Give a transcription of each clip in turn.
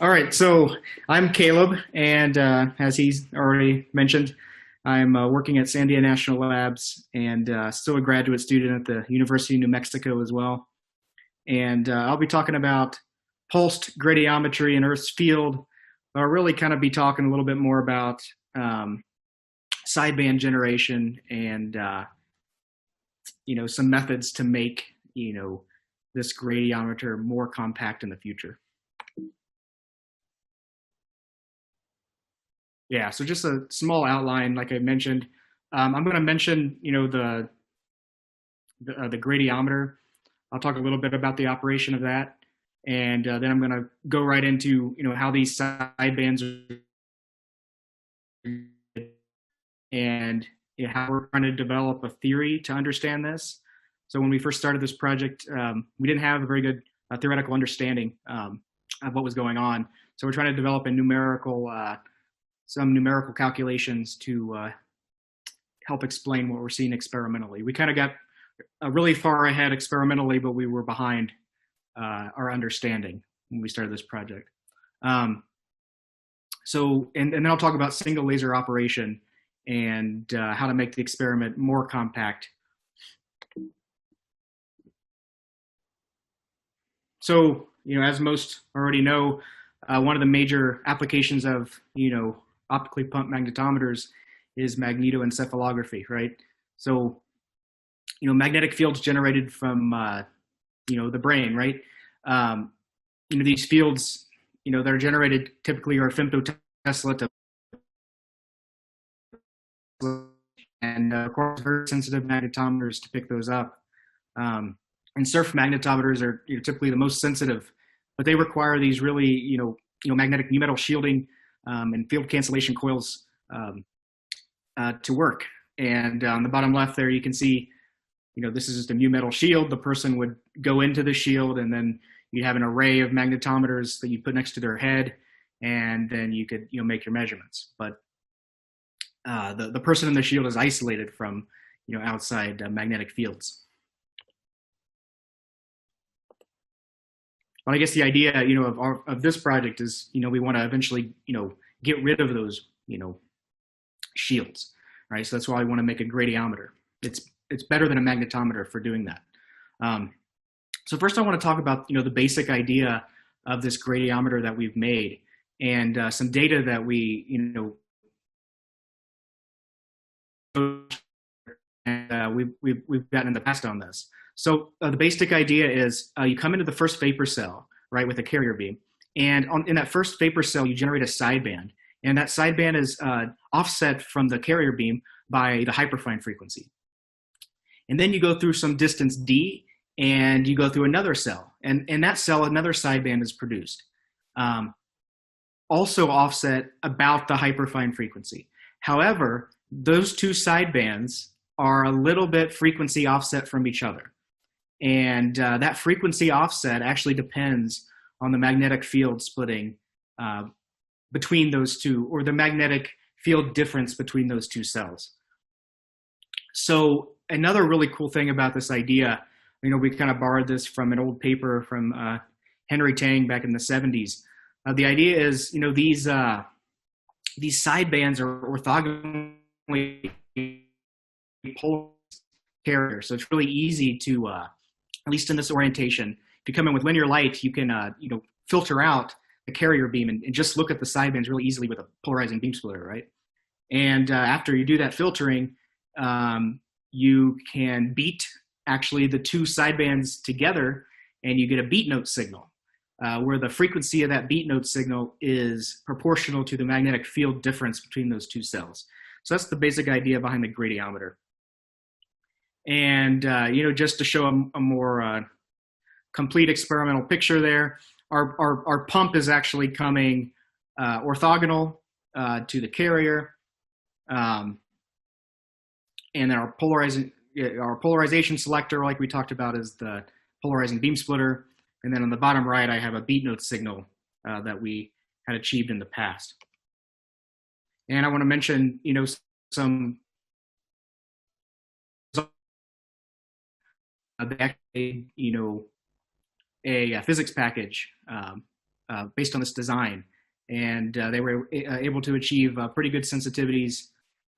All right, so I'm Caleb, and as he's already mentioned, I'm working at Sandia National Labs and still a graduate student at the University of New Mexico as well. And I'll be talking about pulsed gradiometry in Earth's field. I'll really kind of be talking a little bit more about sideband generation and some methods to make this gradiometer more compact in the future. Yeah, so just a small outline, like I mentioned. I'm going to mention, the gradiometer. I'll talk a little bit about the operation of that, and then I'm going to go right into, how these sidebands are and how we're trying to develop a theory to understand this. So when we first started this project, we didn't have a very good theoretical understanding of what was going on. So we're trying to develop a some numerical calculations to help explain what we're seeing experimentally. We kind of got really far ahead experimentally, but we were behind our understanding when we started this project. And then I'll talk about single laser operation and how to make the experiment more compact. So, as most already know, one of the major applications of, optically pumped magnetometers is magnetoencephalography, right? So, magnetic fields generated from, the brain, right? These fields, that are generated typically are femtotesla to and of course very sensitive magnetometers to pick those up. And surf magnetometers are typically the most sensitive, but they require these really, magnetic mu metal shielding and field cancellation coils to work. And on the bottom left there, you can see, this is just a mu metal shield. The person would go into the shield, and then you'd have an array of magnetometers that you put next to their head, and then you could, make your measurements. But the person in the shield is isolated from, outside magnetic fields. But I guess the idea, of this project is, we want to eventually, get rid of those, shields, right? So that's why we want to make a gradiometer. It's better than a magnetometer for doing that. So first I want to talk about, the basic idea of this gradiometer that we've made and some data that we, we've gotten in the past on this. So the basic idea is you come into the first vapor cell, right, with a carrier beam. And in that first vapor cell, you generate a sideband. And that sideband is offset from the carrier beam by the hyperfine frequency. And then you go through some distance d, and you go through another cell. And in that cell, another sideband is produced. Also offset about the hyperfine frequency. However, those two sidebands are a little bit frequency offset from each other. And that frequency offset actually depends on the magnetic field splitting between those two, or the magnetic field difference between those two cells. So another really cool thing about this idea, we kind of borrowed this from an old paper from Henry Tang back in the 70s. The idea is, these sidebands are orthogonally polar carriers. So it's really easy to, at least in this orientation, if you come in with linear light, you can, filter out the carrier beam and just look at the sidebands really easily with a polarizing beam splitter, right? And after you do that filtering, you can beat actually the two sidebands together, and you get a beat note signal, where the frequency of that beat note signal is proportional to the magnetic field difference between those two cells. So that's the basic idea behind the gradiometer. And, just to show a more complete experimental picture there, our pump is actually coming orthogonal to the carrier. And then our polarization selector, like we talked about, is the polarizing beam splitter. And then on the bottom right, I have a beat note signal that we had achieved in the past. And I want to mention, some they actually, a physics package based on this design. And they were able to achieve pretty good sensitivities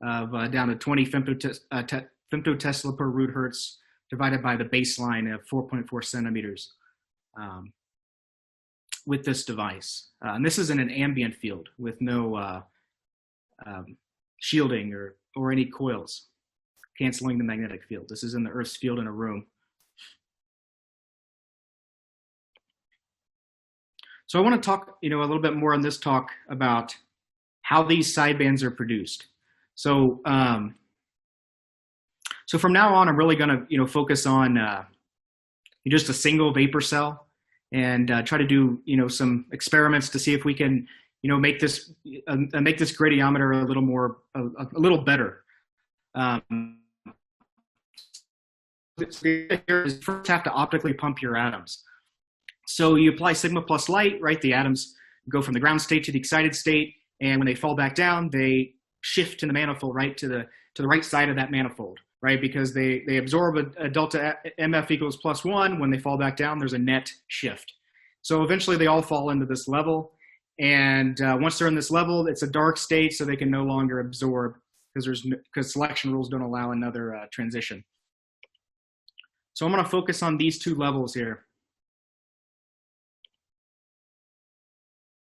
of down to 20 femtotesla per root hertz divided by the baseline of 4.4 centimeters with this device. And this is in an ambient field with no shielding or any coils canceling the magnetic field. This is in the Earth's field in a room. So I want to talk, a little bit more on this talk about how these sidebands are produced. So, so from now on, I'm really going to, focus on just a single vapor cell and try to do, some experiments to see if we can, make this gradiometer a little better. You first have to optically pump your atoms. So you apply sigma plus light, right? The atoms go from the ground state to the excited state, and when they fall back down, they shift in the manifold, right, to the right side of that manifold, right? Because they absorb a delta MF equals +1. When they fall back down, there's a net shift. So eventually they all fall into this level, and once they're in this level, it's a dark state, so they can no longer absorb because selection rules don't allow another transition. So I'm going to focus on these two levels here.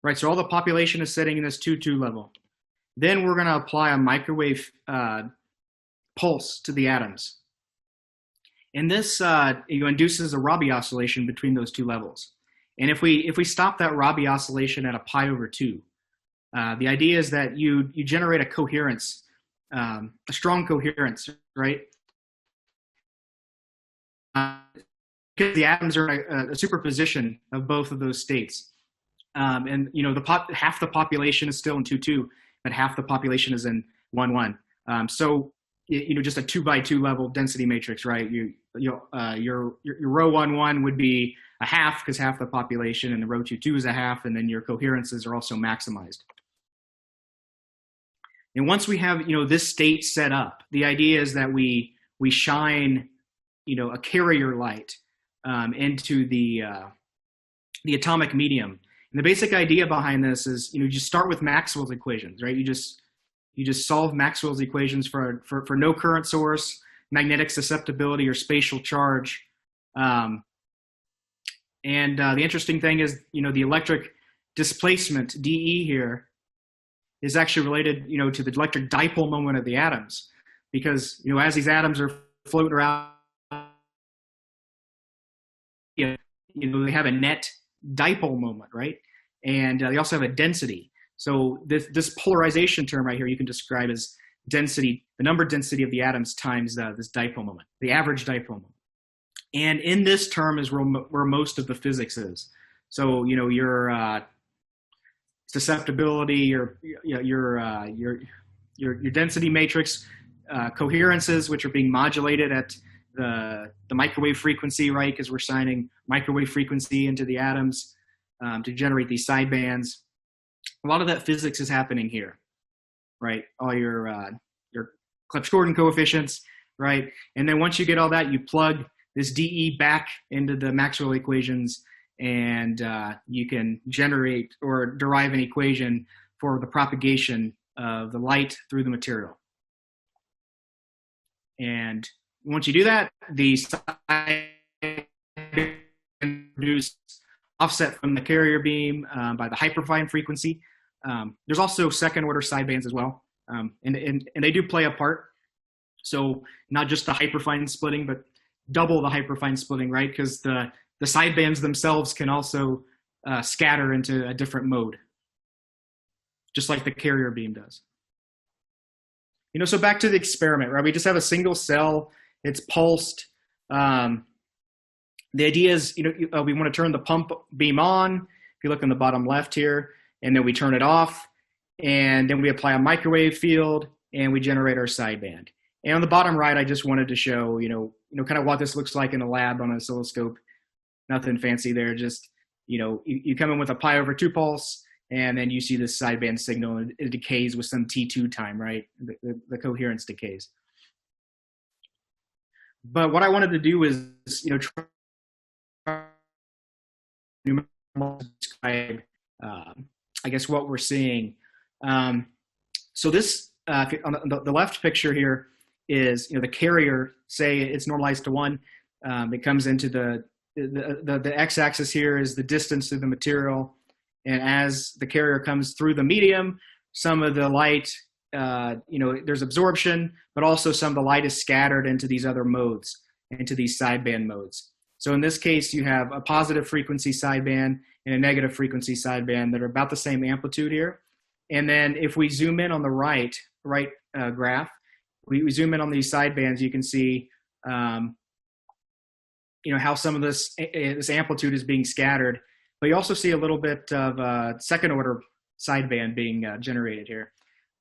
Right, so all the population is sitting in this 2-2 level. Then we're going to apply a microwave pulse to the atoms. And this induces a Rabi oscillation between those two levels. And if we stop that Rabi oscillation at a pi/2, the idea is that you generate a coherence, a strong coherence, right? Because the atoms are in a superposition of both of those states. And half the population is still in 2-2, but half the population is in 1-1. So just a 2x2 level density matrix, right? Your row 1-1 would be a half because half the population, and the row 2-2 is a half, and then your coherences are also maximized. And once we have this state set up, the idea is that we shine a carrier light into the atomic medium. And the basic idea behind this is, you start with Maxwell's equations, right? You just solve Maxwell's equations for no current source, magnetic susceptibility, or spatial charge. And the interesting thing is, the electric displacement, dE here, is actually related, to the electric dipole moment of the atoms. Because, as these atoms are floating around, they have a net dipole moment, right? And they also have a density. So this polarization term right here you can describe as density, the number density of the atoms times this dipole moment, the average dipole moment. And in this term is where most of the physics is. So your susceptibility, your density matrix, coherences, which are being modulated at the microwave frequency, right? Because we're shining microwave frequency into the atoms to generate these sidebands. A lot of that physics is happening here, right? All your Clebsch-Gordan coefficients, right? And then once you get all that, you plug this dE back into the Maxwell equations, and you can generate or derive an equation for the propagation of the light through the material. And once you do that, the sidebands produce offset from the carrier beam by the hyperfine frequency. There's also second order sidebands as well, and they do play a part. So not just the hyperfine splitting, but double the hyperfine splitting, right? Because the sidebands themselves can also scatter into a different mode, just like the carrier beam does. So back to the experiment, right? We just have a single cell. It's pulsed. The idea is, we want to turn the pump beam on. If you look on the bottom left here, and then we turn it off, and then we apply a microwave field, and we generate our sideband. And on the bottom right, I just wanted to show, kind of what this looks like in a lab on an oscilloscope. Nothing fancy there. Just, you come in with a pi/2 pulse, and then you see this sideband signal, and it decays with some T2 time, right? The coherence decays. But what I wanted to do is, try numerical describe, I guess, what we're seeing. So this, on the left picture here is, the carrier, say it's normalized to 1. It comes into the x-axis here is the distance to the material. And as the carrier comes through the medium, some of the light, there's absorption, but also some of the light is scattered into these other modes, into these sideband modes. So in this case, you have a positive frequency sideband and a negative frequency sideband that are about the same amplitude here. And then if we zoom in on the right graph, we zoom in on these sidebands, you can see, how some of this amplitude is being scattered. But you also see a little bit of second order sideband being generated here,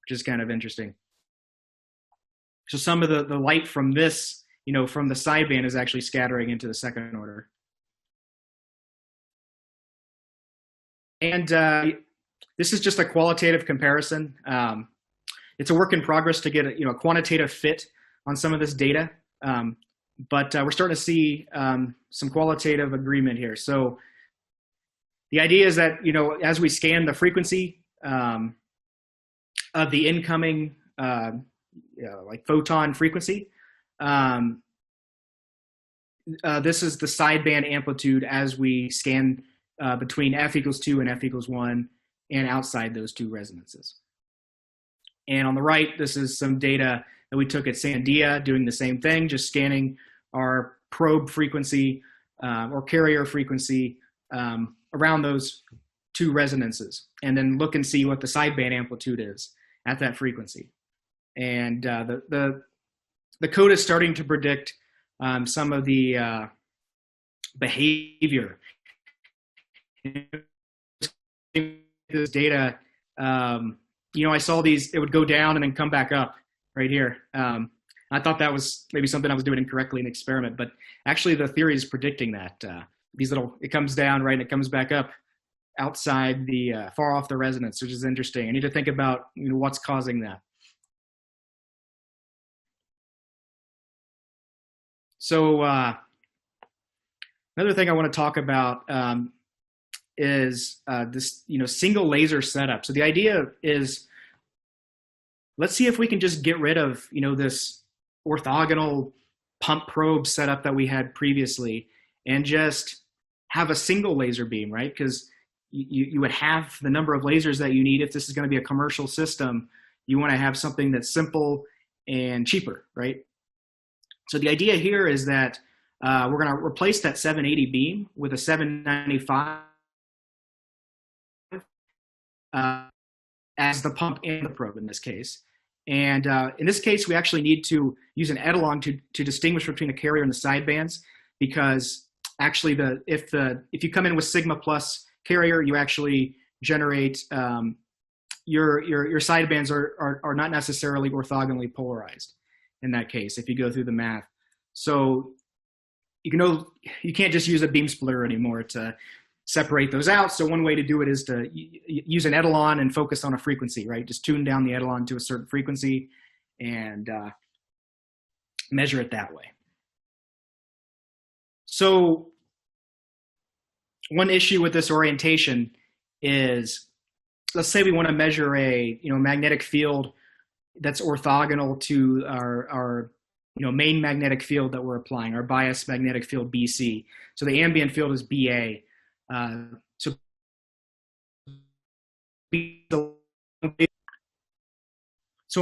which is kind of interesting. So some of the light from this, from the sideband is actually scattering into the second order. And this is just a qualitative comparison. It's a work in progress to get a quantitative fit on some of this data, but we're starting to see some qualitative agreement here. So the idea is that as we scan the frequency of the incoming like photon frequency, this is the sideband amplitude as we scan between f equals 2 and f equals 1 and outside those two resonances. And on the right, this is some data that we took at Sandia doing the same thing, just scanning our probe frequency or carrier frequency around those two resonances, and then look and see what the sideband amplitude is at that frequency. And the code is starting to predict some of the behavior. This data, I saw these, it would go down and then come back up right here. I thought that was maybe something I was doing incorrectly in the experiment, but actually the theory is predicting that. It comes down, right, and it comes back up outside the, far off the resonance, which is interesting. I need to think about what's causing that. So another thing I want to talk about is this, single laser setup. So the idea is, let's see if we can just get rid of, this orthogonal pump probe setup that we had previously and just have a single laser beam, right? Because you would have the number of lasers that you need. If this is going to be a commercial system, you want to have something that's simple and cheaper, right? So the idea here is that we're going to replace that 780 beam with a 795 as the pump and the probe in this case. And in this case, we actually need to use an etalon to distinguish between the carrier and the sidebands, because actually if you come in with sigma plus carrier, you actually generate your sidebands are not necessarily orthogonally polarized in that case if you go through the math. So you can't just use a beam splitter anymore to separate those out. So one way to do it is to use an etalon and focus on a frequency, right? Just tune down the etalon to a certain frequency and measure it that way. So one issue with this orientation is, let's say we want to measure a magnetic field that's orthogonal to our main magnetic field that we're applying, our bias magnetic field BC. So the ambient field is BA. So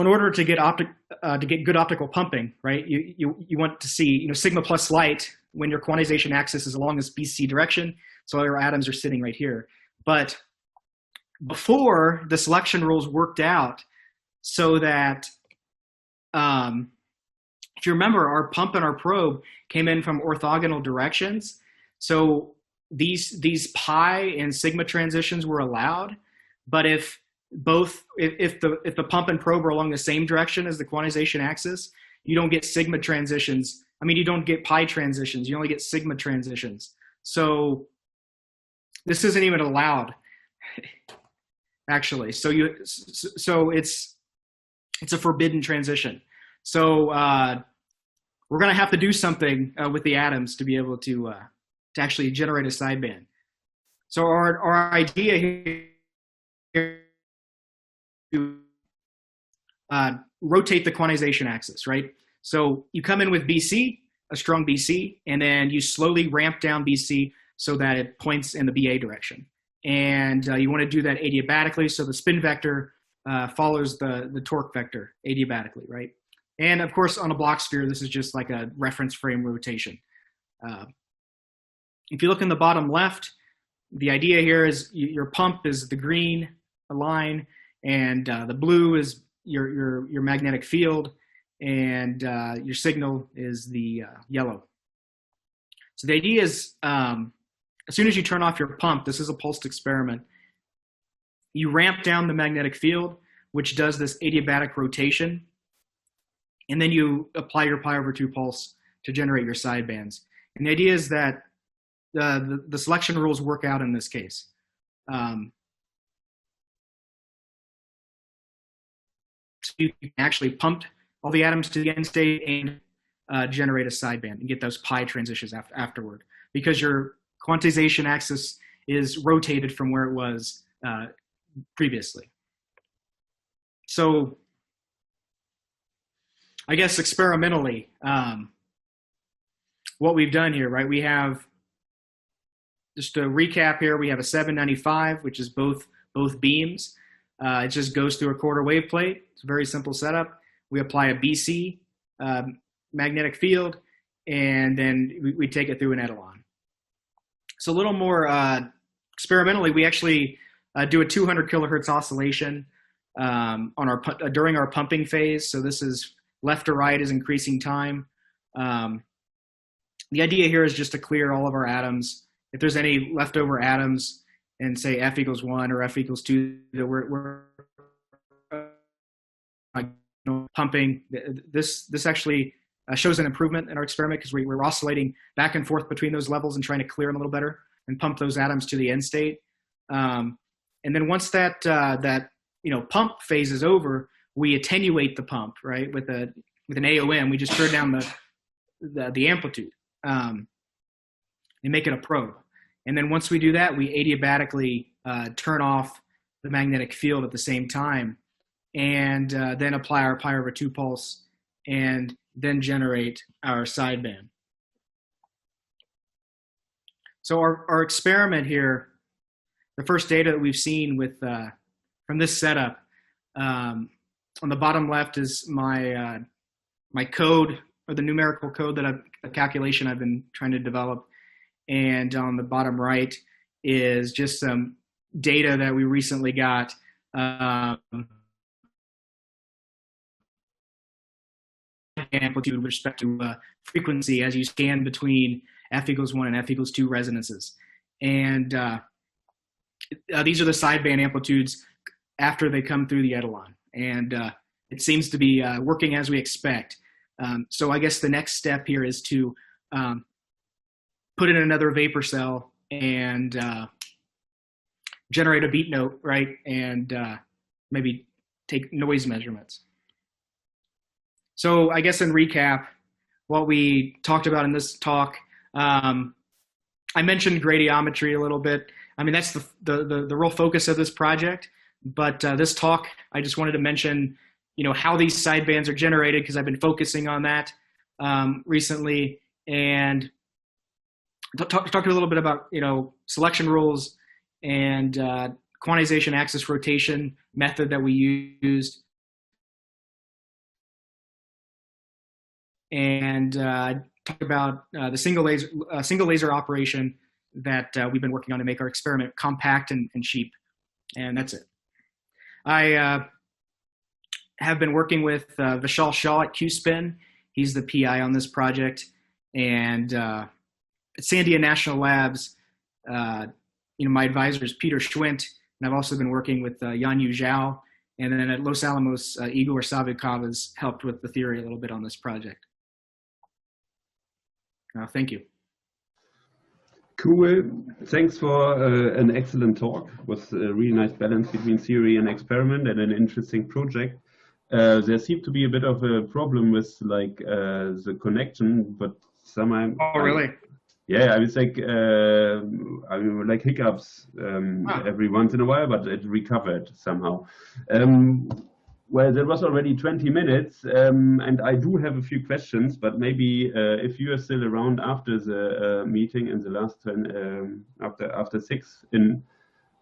in order to get good optical pumping, right, you want to see sigma plus light when your quantization axis is along this BC direction. So your atoms are sitting right here. But before, the selection rules worked out so that if you remember, our pump and our probe came in from orthogonal directions. So these pi and sigma transitions were allowed, but if the pump and probe are along the same direction as the quantization axis, you don't get sigma transitions. I mean, you don't get pi transitions. You only get sigma transitions. So this isn't even allowed, actually. So it's a forbidden transition. So we're going to have to do something with the atoms to be able to actually generate a sideband. So our idea here is to rotate the quantization axis, right? So you come in with BC, a strong BC, and then you slowly ramp down BC so that it points in the BA direction. And you want to do that adiabatically, so the spin vector follows the torque vector adiabatically, right? And of course, on a block sphere, this is just like a reference frame rotation. If you look in the bottom left, the idea here is your pump is the green line, and the blue is your magnetic field, and your signal is the yellow. So the idea is, as soon as you turn off your pump, this is a pulsed experiment, you ramp down the magnetic field, which does this adiabatic rotation, and then you apply your pi/2 pulse to generate your sidebands. And the idea is that the selection rules work out in this case. So you can actually pump all the atoms to the end state and generate a sideband and get those pi transitions afterward, because your quantization axis is rotated from where it was previously. So I guess experimentally, what we've done here, right? We have, just to recap here, we have a 795, which is both beams. It just goes through a quarter wave plate. It's a very simple setup. We apply a BC magnetic field, and then we take it through an etalon. So a little more experimentally, we actually do a 200 kilohertz oscillation during our pumping phase. So this is left to right is increasing time. The idea here is just to clear all of our atoms. If there's any leftover atoms, and say F equals 1 or F equals 2, that we're pumping, this actually shows an improvement in our experiment, because we're oscillating back and forth between those levels and trying to clear them a little better and pump those atoms to the end state. And then once that pump phase is over, we attenuate the pump, right, with an AOM. We just turn down the amplitude and make it a probe. And then once we do that, we adiabatically turn off the magnetic field at the same time, and then apply our pi/2 pulse, and then generate our sideband. So our experiment here, the first data that we've seen with from this setup, on the bottom left is my code, or the numerical code that a calculation I've been trying to develop. And on the bottom right is just some data that we recently got. Amplitude with respect to frequency as you scan between F equals 1 and F equals 2 resonances. And these are the sideband amplitudes after they come through the etalon. And it seems to be working as we expect. So I guess the next step here is to put in another vapor cell and generate a beat note, right? And maybe take noise measurements. So I guess in recap, what we talked about in this talk, I mentioned gradiometry a little bit. I mean, that's the real focus of this project. But this talk, I just wanted to mention, how these sidebands are generated, because I've been focusing on that recently, and talk a little bit about selection rules and quantization axis rotation method that we used, and talk about the single laser operation that we've been working on to make our experiment compact and cheap. And that's it. I have been working with Vishal Shah at QSpin. He's the PI on this project, and at Sandia National Labs, my advisor is Peter Schwint, and I've also been working with Yanyu Zhao. And then at Los Alamos, Igor Savikov has helped with the theory a little bit on this project. Thank you. Cool. Thanks for an excellent talk. It was a really nice balance between theory and experiment, and an interesting project. There seemed to be a bit of a problem with the connection, but somehow. Oh, really? Yeah, I was like, I mean, like hiccups every once in a while, but it recovered somehow. Well, that was already 20 minutes, and I do have a few questions, but maybe if you are still around after the meeting in the last turn, after 6 in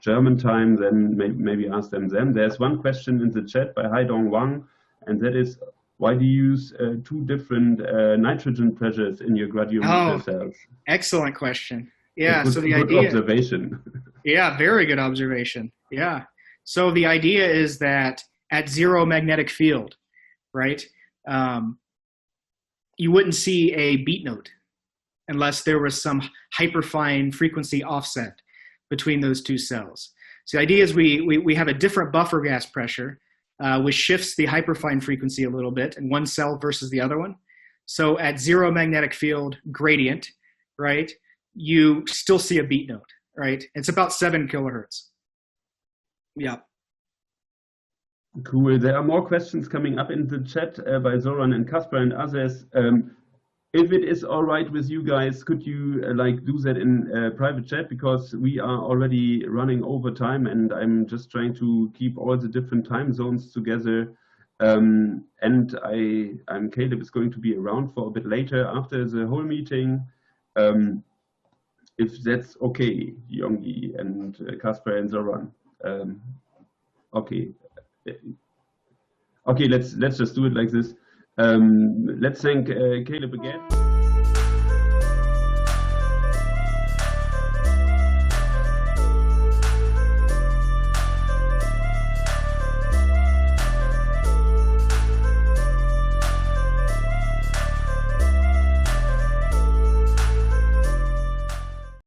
German time, then maybe ask them then. There's one question in the chat by Haidong Wang, and that is, why do you use two different nitrogen pressures in your gradiometer cells? Excellent question. Yeah, good, so the good idea, observation. Yeah, very good observation. Yeah. So the idea is that at zero magnetic field, right, you wouldn't see a beat note unless there was some hyperfine frequency offset between those two cells. So the idea is we have a different buffer gas pressure, which shifts the hyperfine frequency a little bit in one cell versus the other one. So at zero magnetic field gradient, right, you still see a beat note, right? It's about 7 kilohertz. Yeah. Cool. There are more questions coming up in the chat by Zoran and Kasper and others. If it is all right with you guys, could you like do that in private chat, because we are already running over time and I'm just trying to keep all the different time zones together. And I'm Kaleb is going to be around for a bit later after the whole meeting. If that's okay, Yongi and Kasper and Zoran. Okay. Okay, let's just do it like this. Let's thank Kaleb again.